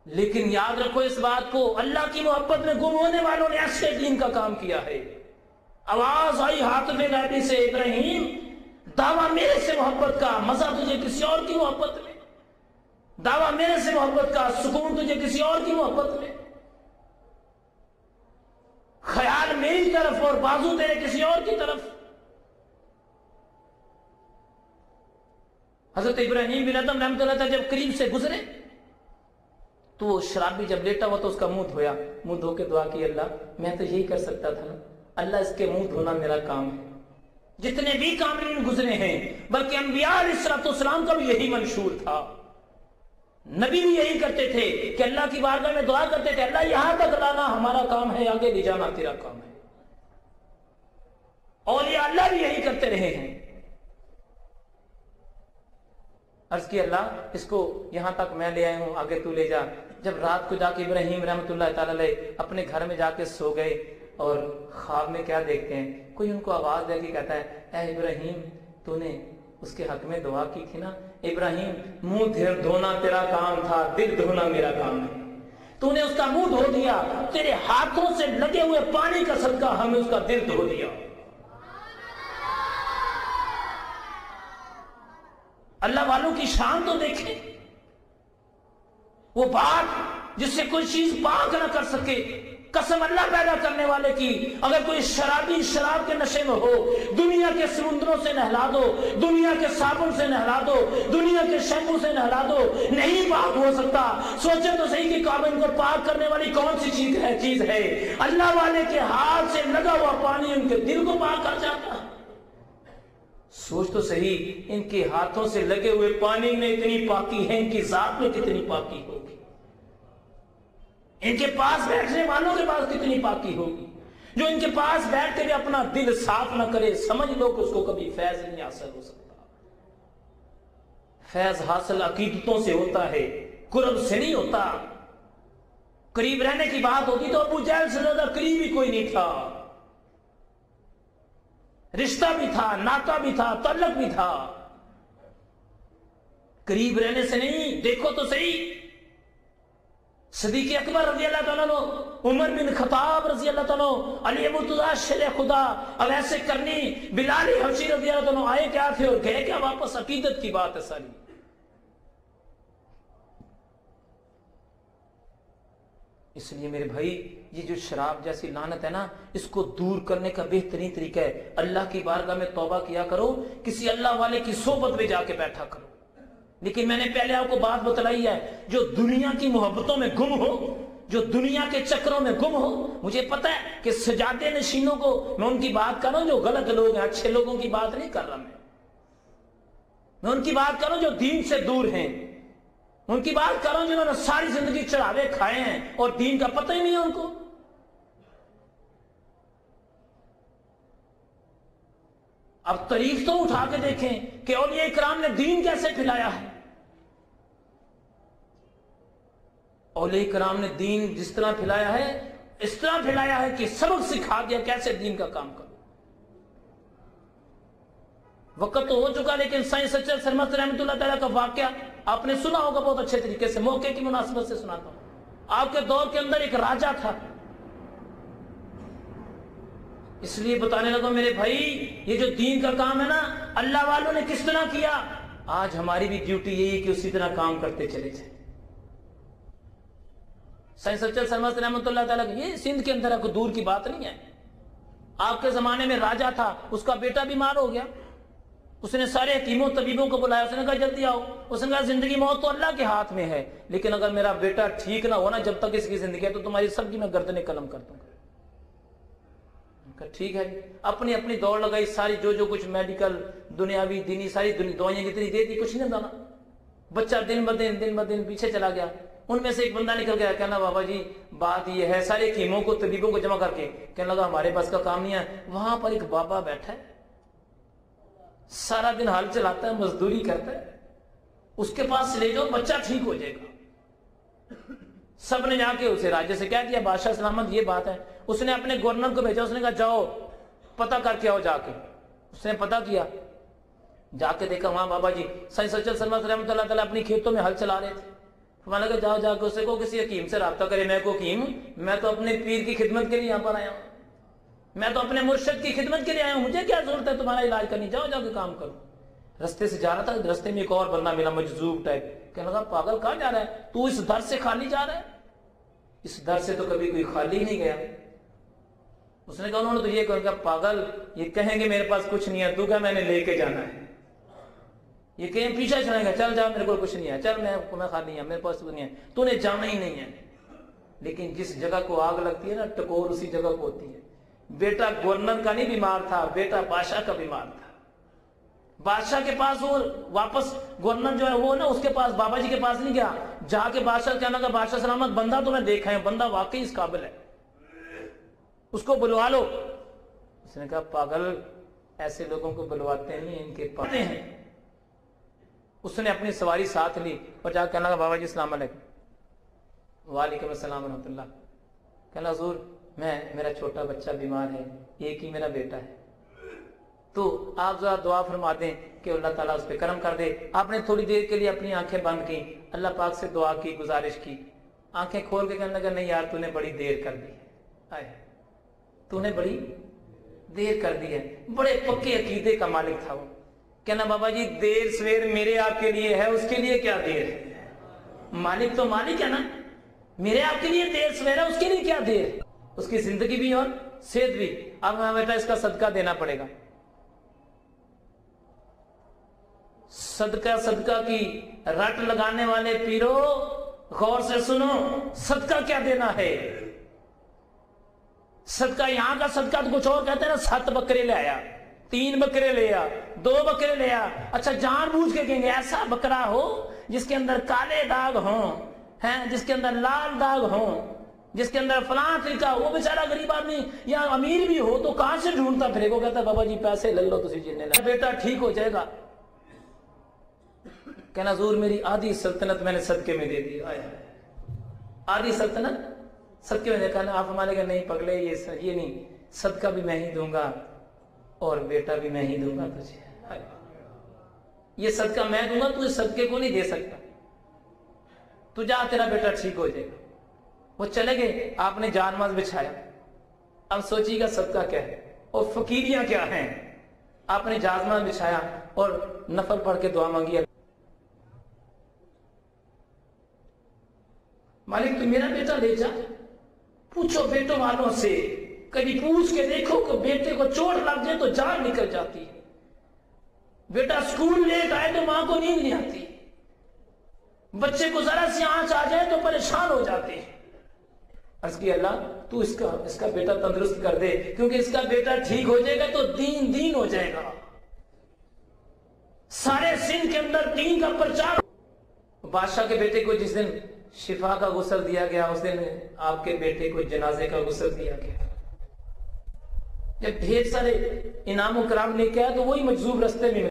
لیکن یاد رکھو اس بات کو، اللہ کی محبت میں گم ہونے والوں نے ایسے دین کا کام کیا ہے۔ آواز آئی حاتم غیبی سے، ابراہیم دعویٰ میرے سے محبت کا، مزہ تجھے کسی اور کی محبت میں، دعویٰ میرے سے محبت کا، سکون تجھے کسی اور کی محبت میں، خیال میری طرف اور بازو تیرے کسی اور کی طرف۔ حضرت ابراہیم بن ادم رحمۃ اللہ تعالی جب قریب سے گزرے تو وہ شرابی جب لیٹا ہوا تو اس کا منہ دھویا، منہ دھو کے دعا کی، اللہ میں تو یہی کر سکتا تھا نا، اللہ اس کے منہ دھونا میرا کام ہے۔ جتنے بھی کاملین گزرے ہیں، بلکہ انبیاء علیہ السلام کا بھی یہی منشور تھا، نبی بھی یہی کرتے تھے کہ اللہ کی بارگاہ میں دعا کرتے تھے، اللہ یہاں تک لانا ہمارا کام ہے، آگے لے جانا تیرا کام ہے۔ اولیاء اللہ بھی یہی کرتے رہے ہیں۔ عرض کی اللہ اس کو یہاں تک میں لے آیا ہوں، آگے تو لے جا۔ جب رات کو جا کے ابراہیم رحمۃ اللہ تعالی علیہ اپنے گھر میں جا کے سو گئے، اور خواب میں کیا دیکھتے ہیں، کوئی ان کو آواز دے کے کہتا ہے، اے ابراہیم تو نے اس کے حق میں دعا کی تھی نا، ابراہیم منہ دھونا تیرا کام تھا، دل دھونا میرا کام ہے، تو نے اس کا منہ دھو دیا، تیرے ہاتھوں سے لگے ہوئے پانی کا صدقہ ہم نے اس کا دل دھو دیا۔ اللہ والوں کی شان تو دیکھیں، وہ بات جس سے کوئی چیز پاک نہ کر سکے، قسم اللہ پیدا کرنے والے کی، اگر کوئی شرابی شراب کے نشے میں ہو، دنیا کے سمندروں سے نہلا دو، دنیا کے صابن سے نہلا دو، دنیا کے شیمپو سے نہلا دو، نہیں پاک ہو سکتا۔ سوچیں تو صحیح کہ کعبہ کو پاک کرنے والی کون سی چیز ہے؟ اللہ والے کے ہاتھ سے لگا ہوا پانی ان کے دل کو پاک کر جاتا ہے۔ سوچ تو صحیح، ان کے ہاتھوں سے لگے ہوئے پانی میں اتنی پاکی ہے، ان کی ذات میں کتنی پاکی ہوگی، ان کے پاس بیٹھنے والوں کے پاس کتنی پاکی ہوگی۔ جو ان کے پاس بیٹھ کے بھی اپنا دل صاف نہ کرے، سمجھ لو کہ اس کو کبھی فیض نہیں حاصل ہو سکتا۔ فیض حاصل عقیدتوں سے ہوتا ہے، قرب سے نہیں ہوتا۔ قریب رہنے کی بات ہوتی تو ابو جہل سے زیادہ قریب ہی کوئی نہیں تھا، رشتہ بھی تھا، ناتا بھی تھا، تعلق بھی تھا، قریب رہنے سے نہیں۔ دیکھو تو صحیح، صدیق اکبر رضی اللہ تعالیٰ عنہ، عمر بن خطاب رضی اللہ تعالیٰ عنہ، علی مرتضیٰ شیر خدا، اب ایسے کرنی، بلال حبشی رضی اللہ تعالیٰ عنہ آئے کیا تھے اور گئے کیا واپس؟ عقیدت کی بات ہے ساری۔ اس لیے میرے بھائی، یہ جو شراب جیسی لعنت ہے نا، اس کو دور کرنے کا بہترین طریقہ ہے اللہ کی بارگاہ میں توبہ کیا کرو، کسی اللہ والے کی صحبت میں جا کے بیٹھا کرو۔ لیکن میں نے پہلے آپ کو بات بتلائی ہے، جو دنیا کی محبتوں میں گم ہو، جو دنیا کے چکروں میں گم ہو، مجھے پتہ ہے کہ سجادے نشینوں کو میں ان کی بات کر رہا ہوں جو غلط لوگ ہیں، اچھے لوگوں کی بات نہیں کر رہا، میں ان کی بات کر رہا ہوں جو دین سے دور ہیں، ان کی بات کر رہا ہوں جنہوں نے ساری زندگی چڑھاوے کھائے ہیں اور دین کا پتہ ہی نہیں ہے ان کو۔ اب تاریخ تو اٹھا کے دیکھیں کہ اولیاء کرام نے دین کیسے پھیلایا ہے۔ اولیاء کرام نے دین جس طرح پھیلایا ہے، اس طرح پھیلایا ہے کہ سبق سکھا دیا کیسے دین کا کام کرو۔ وقت تو ہو چکا، لیکن سائنس سچل سرمست رحمۃ اللہ تعالیٰ کا واقعہ آپ نے سنا ہوگا بہت اچھے طریقے سے، موقع کی مناسبت سے سناتا ہوں۔ آپ کے دور کے اندر ایک راجا تھا، اس لیے بتانے لگا میرے بھائی، یہ جو دین کا کام ہے نا، اللہ والوں نے کس طرح کیا، آج ہماری بھی ڈیوٹی یہی ہے کہ اسی طرح کام کرتے چلے جائیں۔ سائنس سچل سرمست رحمۃ اللہ تعالیٰ کی یہ سندھ کے اندر ہے، کوئی دور کی بات نہیں ہے۔ آپ کے زمانے میں راجا تھا، اس کا بیٹا بیمار ہو گیا، اس نے سارے حکیموں طبیبوں کو بلایا، اس نے کہا جلدی آؤ، اس نے کہا زندگی موت تو اللہ کے ہاتھ میں ہے، لیکن اگر میرا بیٹا ٹھیک نہ ہونا جب تک اس کی زندگی ہے تو تمہاری سب کی میں گردنیں قلم کر دوں گا۔ ٹھیک ہے، اپنی اپنی دوڑ لگائی، ساری جو کچھ میڈیکل دنیاوی دینی ساری دوائیں جتنی دے دی، کچھ نہیں دانا، بچہ دن بدن پیچھے چلا گیا۔ ان میں سے ایک بندہ نکل گیا، کہنا بابا جی بات یہ ہے، سارے حکیموں کو طبیبوں کو جمع کر کے کہنے لگا ہمارے بس کا کام نہیں ہے، وہاں پر ایک بابا بیٹھا ہے، سارا دن حال چلاتا ہے، مزدوری کرتا ہے، اس کے پاس لے جاؤ، بچہ ٹھیک ہو جائے گا۔ سب نے جا کے اسے راجے سے کہہ دیا بادشاہ سلامت یہ بات ہے، اس نے اپنے گورنر کو بھیجا، اس نے کہا جاؤ پتہ کر کے آؤ جا کے۔ اس نے پتہ کیا، جا کے دیکھا وہاں بابا جی سائنس سچل سرمست رحمۃ اللہ تعالیٰ اپنی کھیتوں میں ہل چلا رہے تھے، فرمانے لگا جاؤ جا کے اسے کو کسی حکیم سے رابطہ کرے. میں کو حکیم ہوں؟ میں تو اپنے پیر کی خدمت کے لیے یہاں پر آیا ہوں, میں تو اپنے مرشد کی خدمت کے لیے آیا ہوں, مجھے کیا ضرورت ہے تمہارا علاج کرنی, جاؤ جا کے کام کرو. رستے سے جا رہا تھا, رستے میں ایک اور بندہ ملا مجذوب ٹائپ, کہنے لگا پاگل کہاں جا رہا ہے, تو اس در سے خالی جا رہا ہے؟ اس در سے تو کبھی کوئی خالی نہیں گیا. اس نے کہا انہوں نے تو یہ کہا پاگل یہ کہیں گے میرے پاس کچھ نہیں ہے, تو کہا میں نے لے کے جانا ہے, یہ کہیں پیچھے چلیں گا, چل جا میرے کو کچھ نہیں ہے, چل میں خالی ہوں, میرے پاس کچھ نہیں ہے, تو نے جانا ہی نہیں ہے. لیکن جس جگہ کو آگ لگتی ہے نا ٹکور اسی جگہ کو ہوتی ہے. بیٹا گورنر کا نہیں بیمار تھا, بیٹا بادشاہ کا بیمار تھا. بادشاہ کے پاس وہ واپس گورنر جو ہے وہ نا اس کے پاس بابا جی کے پاس نہیں گیا, جا کے بادشاہ کہنا لگا بادشاہ سلامت بندہ تو میں دیکھا ہے, بندہ واقعی اس قابل ہے, اس کو بلوا لو. اس نے کہا پاگل ایسے لوگوں کو بلواتے نہیں, ان کے پاس ہیں. اس نے اپنی سواری ساتھ لی اور جا کے کہنا لگا بابا جی السلام علیکم. وعلیکم السلام ورحمۃ اللہ. کہنا حضور میرا چھوٹا بچہ بیمار ہے, ایک ہی میرا بیٹا ہے, تو آپ ذرا دعا فرما دیں کہ اللہ تعالیٰ اس پہ کرم کر دے. آپ نے تھوڑی دیر کے لیے اپنی آنکھیں بند کی, اللہ پاک سے دعا کی, گزارش کی, آنکھیں کھول کے کہنے لگا نہیں یار تو نے بڑی دیر کر دی ہے, تو نے بڑی دیر کر دی ہے. بڑے پکے عقیدے کا مالک تھا وہ. کہنا بابا جی دیر سویر میرے آپ کے لیے ہے, اس کے لیے کیا دیر ہے, مالک تو مالک ہے نا, میرے آپ کے لیے دیر سویر ہے, اس کے لیے کیا دیر ہے. اس کی زندگی بھی اور صحت بھی. اب میں بیٹا اس کا صدقہ دینا پڑے گا. صدقہ کی رٹ لگانے والے پیرو غور سے سنو, صدقہ کیا دینا ہے. صدقہ یہاں کا صدقہ تو کچھ اور کہتے ہیں نا, 7 بکرے لے آیا, 3 بکرے لے آیا, 2 بکرے لے آیا. اچھا جان بوجھ کے کہیں گے ایسا بکرا ہو جس کے اندر کالے داغ ہوں, جس کے اندر لال داغ ہوں, جس کے اندر فلاں طریقہ. وہ بیچارہ غریب آدمی یا امیر بھی ہو تو کہاں سے ڈھونڈتا پھرے گا, کہتا بابا جی پیسے لے لو تسی جننے لے, بیٹا ٹھیک ہو جائے گا. کہنا حضور میری آدھی سلطنت میں نے صدقے میں دے دی. آدھی سلطنت صدقے میں دے. کہنا آپ ہمارے گھر نہیں پگلے, یہ نہیں, صدقہ بھی میں ہی دوں گا اور بیٹا بھی میں ہی دوں گا تجھے. یہ صدقہ میں دوں گا, تو اس صدقے کو نہیں دے سکتا, تو جا تیرا بیٹا ٹھیک ہو جائے گا. وہ چلے گئے, آپ نے جان ماز بچھایا. اب سوچیے گا صدقہ کیا ہے اور فقیریاں کیا ہیں. آپ نے جان ماز بچھایا اور نفل پڑھ کے دعا مانگی, مالک تو میرا بیٹا لے جا. پوچھو بیٹوں والوں سے, کبھی پوچھ کے دیکھو کہ بیٹے کو چوٹ لگ جائے تو جان نکل جاتی ہے. بیٹا اسکول لیٹ آئے تو ماں کو نیند نہیں آتی, بچے کو ذرا سی آنچ آ جائے تو پریشان ہو جاتے ہیں. عرض کی اللہ تو اس کا بیٹا تندرست کر دے, کیونکہ اس کا بیٹا ٹھیک ہو جائے گا تو دین ہو جائے گا. سارے سندھ کے اندر دین کا پرچار. بادشاہ کے بیٹے کو جس دن شفا کا غسل دیا گیا, اس دن آپ کے بیٹے کو جنازے کا غسل دیا گیا. جب ڈھیر سارے انعام و کرام لے کے آیا تو وہی مجذوب رستے میں